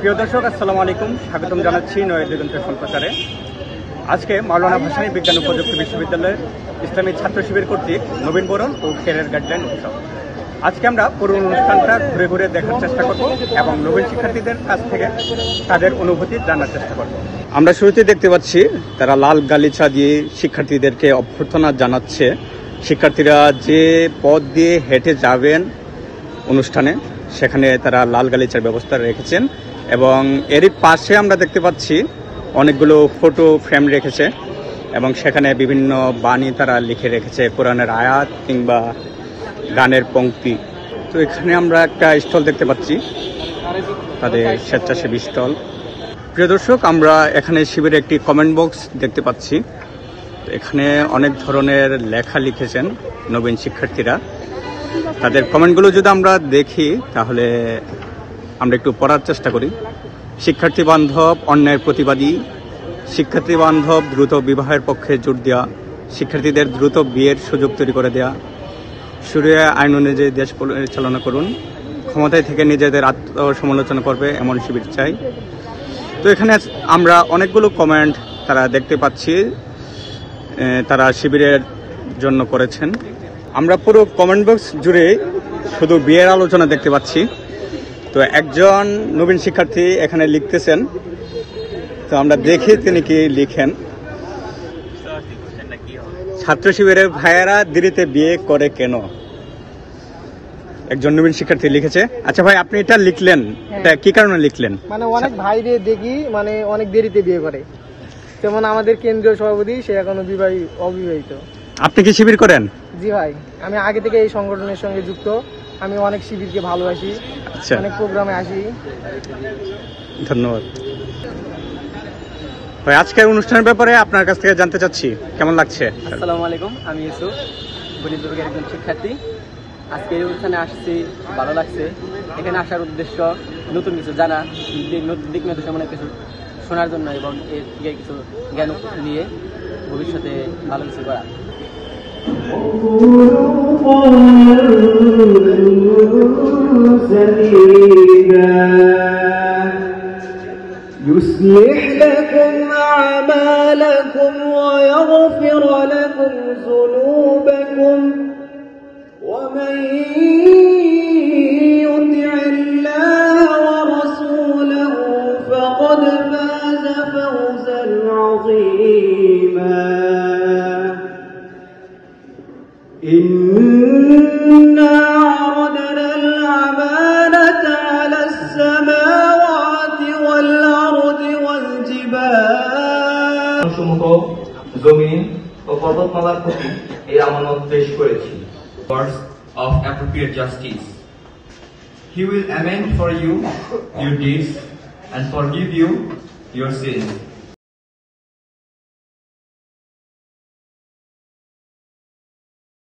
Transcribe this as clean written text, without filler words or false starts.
প্রিয় দর্শক, আসসালামু আলাইকুম। স্বাগতম জানাচ্ছি নয়া দিগন্ত সম্প্রচারে। আজকে মাওলানা ভাসানী বিজ্ঞান ও প্রযুক্তি বিশ্ববিদ্যালয়ের ইসলামী ছাত্র শিবির কর্তৃক নবীন বরণ ও ক্যারিয়ার গাইডলাইন উৎসব। আজকে আমরা পুরো অনুষ্ঠানটা ঘুরে ঘুরে দেখার চেষ্টা করব এবং নবীন শিক্ষার্থীদের কাছ থেকে তাদের অনুভূতি জানার চেষ্টা করব। আমরা শুরুতে দেখতে পাচ্ছি তারা লাল গালিচা দিয়ে শিক্ষার্থীদেরকে অভ্যর্থনা জানাচ্ছে। শিক্ষার্থীরা যে পথ দিয়ে হেঁটে যাবেন অনুষ্ঠানে, সেখানে তারা লাল গালিচার ব্যবস্থা রেখেছেন এবং এরই পাশে আমরা দেখতে পাচ্ছি অনেকগুলো ফটো ফ্রেম রেখেছে এবং সেখানে বিভিন্ন বাণী তারা লিখে রেখেছে, কোরআনের আয়াত কিংবা গানের পংক্তি। তো এখানে আমরা একটা স্টল দেখতে পাচ্ছি, তাদের স্বেচ্ছাসেবী স্টল। প্রিয় দর্শক, আমরা এখানে শিবিরে একটি কমেন্ট বক্স দেখতে পাচ্ছি। এখানে অনেক ধরনের লেখা লিখেছেন নবীন শিক্ষার্থীরা। তাদের কমেন্টগুলো যদি আমরা দেখি তাহলে আমরা একটু পড়ার চেষ্টা করি। শিক্ষার্থী বান্ধব অন্যায়ের প্রতিবাদী, শিক্ষার্থী বান্ধব দ্রুত বিবাহের পক্ষে জোর দেওয়া, শিক্ষার্থীদের দ্রুত বিয়ের সুযোগ তৈরি করে দেওয়া, শরিয়া আইন অনুযায়ী দেশ পরিচালনা করুন, ক্ষমতায় থেকে নিজেদের আত্মসমালোচনা করবে এমন শিবির চাই। তো এখানে আমরা অনেকগুলো কমেন্ট তারা দেখতে পাচ্ছি, তারা শিবিরের জন্য করেছেন। আমরা পুরো কমেন্ট বক্স জুড়ে শুধু বিয়ের আলোচনা দেখতে পাচ্ছি। তো একজন নবীন শিক্ষার্থী এখানে লিখতেছেন, তো আমরা দেখি তিনি কি লিখেন। ছাত্র শিবিরের ভাইয়েরা দেরিতে বিয়ে করে কেন, একজন নবীন শিক্ষার্থী লিখেছে। আচ্ছা ভাই, আপনি এটা লিখলেন, এটা কি কারণে লিখলেন? মানে অনেক ভাইরে দেখি মানে অনেক দেরিতে বিয়ে করে, যেমন আমাদের কেন্দ্রীয় সভাপতি, সে এখনো অবিবাহিত। আপনি কি শিবির করেন? জি ভাই, আমি আগে থেকে এই সংগঠনের সঙ্গে যুক্ত। আমি অনেক শিবিরকে ভালোবাসি, অনেক প্রোগ্রামে আসি। ধন্যবাদ ভাই। আজকের অনুষ্ঠানের ব্যাপারে আপনার কাছ থেকে জানতে চাচ্ছি, কেমন লাগছে? আসসালামু আলাইকুম, আমি ইউসুফ, গণিত বিভাগের একজন শিক্ষার্থী। আজকে এই অনুষ্ঠানে আসছি, ভালো লাগছে। এখানে আসার উদ্দেশ্য নতুন কিছু জানা, দিক নির্দেশনা অনেক কিছু শোনার জন্য এবং এর থেকে কিছু জ্ঞান নিয়ে ভবিষ্যতে ভালো কিছু করা। يصلح لكم أعمالكم ويغفر لكم ذنوبكم ومن يطع الله ورسوله فقد فاز فوزا عظيما إنا عرضنا الأمانة على السماوات والأرض والجبال জমিন ও পর্বতমালার প্রতি এই আমানত পেশ করেছি। Words of appropriate justice. He will amend for you your deeds and forgive you your sins.